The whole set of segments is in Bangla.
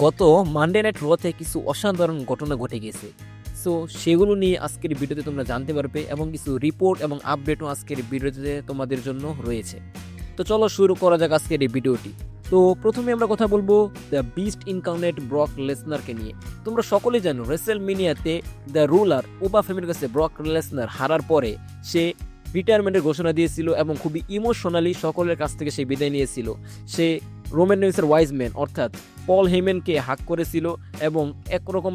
গত মানডে নাইট রতে কিছু অসাধারণ ঘটনা ঘটে গেছে। সো সেগুলো নিয়ে আজকের ভিডিওতে তোমরা জানতে পারবে এবং কিছু রিপোর্ট এবং আপডেটও আজকের ভিডিওতে তোমাদের জন্য রয়েছে। তো চলো শুরু করা যাক আজকের এই ভিডিওটি। তো প্রথমে আমরা কথা বলবো দ্য বিস্ট ইনকার্নেট ব্রক লেসনারকে নিয়ে। তোমরা সকলেই জানো রেসেলমেনিয়াতে দ্য রুলার ওবা ফেমির কাছে ব্রক লেসনার হারার পরে সে রিটায়ারমেন্টের ঘোষণা দিয়েছিল এবং খুবই ইমোশনালি সকলের কাছ থেকে সে বিদায় নিয়েছিল। সে রোমান রেন্সের ওয়াইজ ম্যান অর্থাৎ পল হেমেনকে হাক করেছিল এবং একরকম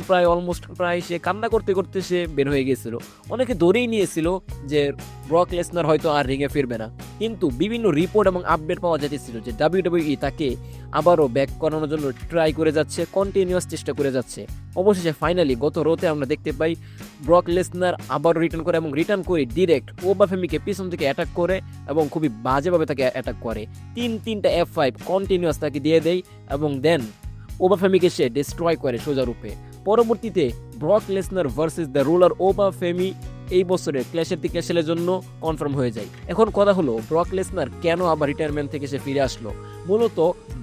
প্রায় সে কান্না করতে করতে সে বের হয়ে গিয়েছিল। অনেকে ধরেই নিয়েছিল যে ব্রক লেসনার হয়তো আর রিংয়ে ফিরবে না, কিন্তু বিভিন্ন রিপোর্ট এবং আপডেট পাওয়া যাচ্ছিল যে ডাব্লিউডাব্লিউই তাকে আবারও ব্যাক করানোর জন্য ট্রাই করে যাচ্ছে, কন্টিনিউয়াস চেষ্টা করে যাচ্ছে। অবশেষে ফাইনালি গত রোতে আমরা দেখতে পাই ব্রক লেসনার আবারও রিটার্ন করে এবং রিটার্ন করে ডিরেক্ট ওবা ফেমিকে পিছন থেকে অ্যাটাক করে এবং খুবই বাজেভাবে তাকে অ্যাটাক করে। তিনটা F5 কন্টিনিউয়াস তাকে দিয়ে দেয় এবং দেন ওবা ফেমিকে সে ডিস্ট্রয় করে সোজা রূপে। পরবর্তীতে Brock Lesnar versus the ruler Oba Femi এই বছরের ক্ল্যাশের দিকে ক্যাসেলের জন্য কনফার্ম হয়ে যায়। এখন কথা হলো ব্রক লেসনার কেন আবার রিটায়ারমেন্ট থেকে সে ফিরে আসলো। মূলত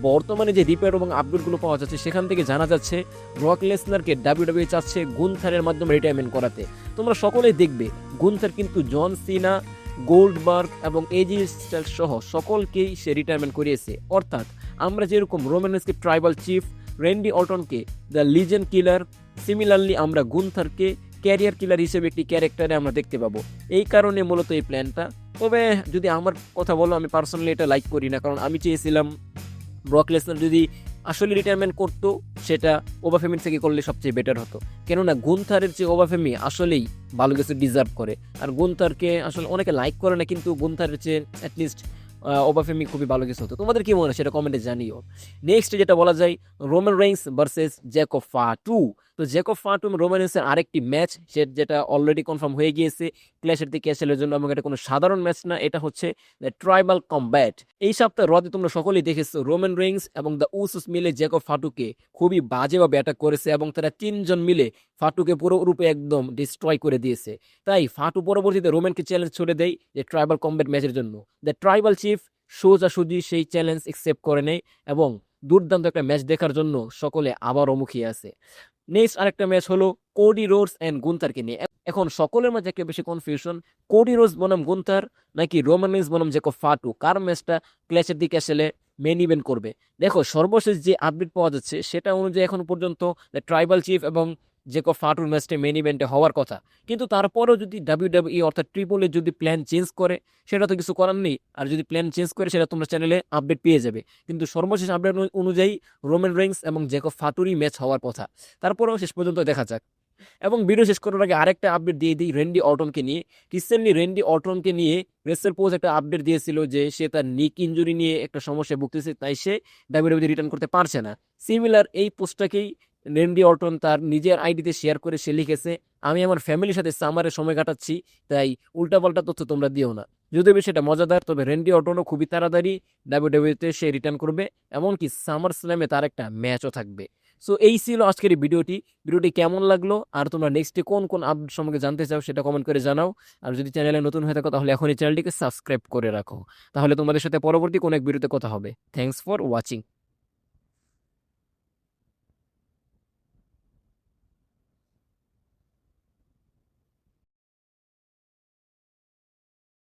বর্তমানে যে রিপেয়ার এবং আপডেটগুলো পাওয়া যাচ্ছে সেখান থেকে জানা যাচ্ছে ব্রক লেসনারকে ডাব্লিউডাব্লিউই চাচ্ছে গুন্থারের মাধ্যমে রিটায়ারমেন্ট করাতে। তোমরা সকলেই দেখবে গুন্থার কিন্তু জন সিনা, গোল্ডবার্গ এবং এজি স্টাইলস সহ সকলকেই সে রিটায়ারমেন্ট করিয়েছে। অর্থাৎ আমরা যেরকম রোমান রেন্সকে ট্রাইবাল চিফ, রেন্ডি অর্টনকে দ্য লিজেন্ড কিলার, সিমিলারলি আমরা গুন্থারকে ক্যারিয়ার কিলার হিসেবে একটি ক্যারেক্টারে আমরা দেখতে পাবো। এই কারণে মূলত এই প্ল্যানটা। তবে যদি আমার কথা বলো, আমি পার্সোনালি এটা লাইক করি না, কারণ আমি চেয়েছিলাম ব্রক লেসনার যদি আসলে রিটায়ারমেন্ট করতো সেটা ওবা ফেমির থেকে করলে সবচেয়ে বেটার হতো। কেননা গুন্থারের চেয়ে ওবা ফেমি আসলেই ভালো কিছু ডিজার্ভ করে। আর গুন্থারকে আসলে অনেকে লাইক করে না, কিন্তু গুন্থারের চেয়ে অ্যাটলিস্ট ওবা ফেমি খুবই ভালো কিছু হতো। তোমাদের কি মনে হয় সেটা কমেন্টে জানিও। নেক্সট যেটা বলা যায় রোমান রেইন্স ভার্সেস জ্যাকব ফাটু। তো জ্যাকব ফাটু এবং রোমান রেইন্সের আরেকটি ম্যাচ যেটা অলরেডি কনফার্ম হয়ে গিয়েছে ক্ল্যাশের দিকে ক্যাসেলের জন্য, এবং এটা কোনো সাধারণ ম্যাচ না, এটা হচ্ছে দ্য ট্রাইবাল কমব্যাট। এই সপ্তাহে রতে তোমরা সকলেই দেখেছো রোমান রেইন্স এবং দ্য উসুস মিলে জ্যাকব ফাটুকে খুবই বাজেভাবে অ্যাটাক করেছে এবং তারা তিনজন মিলে ফাটুকে পুরো রূপে একদম ডিস্ট্রয় করে দিয়েছে। তাই ফাটু পরবর্তীতে রোমানকে চ্যালেঞ্জ ছড়ে দেয় যে ট্রাইবাল কমব্যাট ম্যাচের জন্য। দ্য ট্রাইবাল চিফ সোজাসুজি সেই চ্যালেঞ্জ অ্যাকসেপ্ট করে নেয় এবং দুর্দান্ত একটা ম্যাচ দেখার জন্য সকলে আবারও মুখিয়ে আছে। নেক্সট আরেকটা ম্যাচ হলো কোডি রোডস অ্যান্ড গুন্থারকে নিয়ে। এখন সকলের মাঝে একটা বেশি কনফিউশন, কোডি রোডস বনাম গুন্থার নাকি রোমান রেইন্স বনাম জ্যাকব ফাটু, কার ম্যাচটা ক্ল্যাশের দিকে আসলে মেন ইভেন্ট করবে। দেখো সর্বশেষ যে আপডেট পাওয়া যাচ্ছে সেটা অনুযায়ী এখন পর্যন্ত ট্রাইবাল চিফ এবং জ্যাকব ফাটুর ম্যাচটা মেন ইভেন্টে হওয়ার কথা, কিন্তু তারপরেও যদি ডাব্লিউডাব্লিউই অর্থাৎ ট্রিপল এ যদি প্ল্যান চেঞ্জ করে সেটা তো কিছু করার নেই। আর যদি প্ল্যান চেঞ্জ করে সেটা তোমরা চ্যানেলে আপডেট পেয়ে যাবে, কিন্তু সর্বশেষ আপডেট অনুযায়ী রোমান রেইন্স এবং জ্যাকব ফাটুরই ম্যাচ হওয়ার কথা। তারপরেও শেষ পর্যন্ত দেখা যাক। এবং ভিডিও শেষ করার আগে আরেকটা আপডেট দিয়ে দিই রেন্ডি অর্টনকে নিয়ে। রিসেন্টলি রেন্ডি অর্টনকে নিয়ে রেসেল পোজ একটা আপডেট দিয়েছিল যে সে তার নিক ইনজুরি নিয়ে একটা সমস্যায় ভুগতেছে, তাই সে ডাব্লিউডাব্লিউই রিটার্ন করতে পারছে না। সিমিলার এই পোস্টটাকেই রেন্ডি অর্টন তার নিজের আইডিতে শেয়ার করে সে লিখেছে, আমি আমার ফ্যামিলির সাথে সামারে সময় কাটাচ্ছি, তাই উল্টাপাল্টা তথ্য তোমরা দিও না। যদিও সেটা মজাদার, তবে রেন্ডি অর্টনও খুবই তাড়াতাড়ি ডাব্লিউডাব্লিউইতে সে রিটার্ন করবে, এমনকি সামার স্ল্যামে তার একটা ম্যাচও থাকবে। সো এই ছিল আজকের এই ভিডিওটি কেমন লাগলো আর তোমরা নেক্সটে কোন কোন আপডেট সম্পর্কে জানতে চাও সেটা কমেন্ট করে জানাও। আর যদি চ্যানেলে নতুন হয়ে থাকো তাহলে এখনই চ্যানেলটিকে সাবস্ক্রাইব করে রাখো, তাহলে তোমাদের সাথে পরবর্তী কোনো এক ভিডিওতে কথা হবে। Thanks for watching.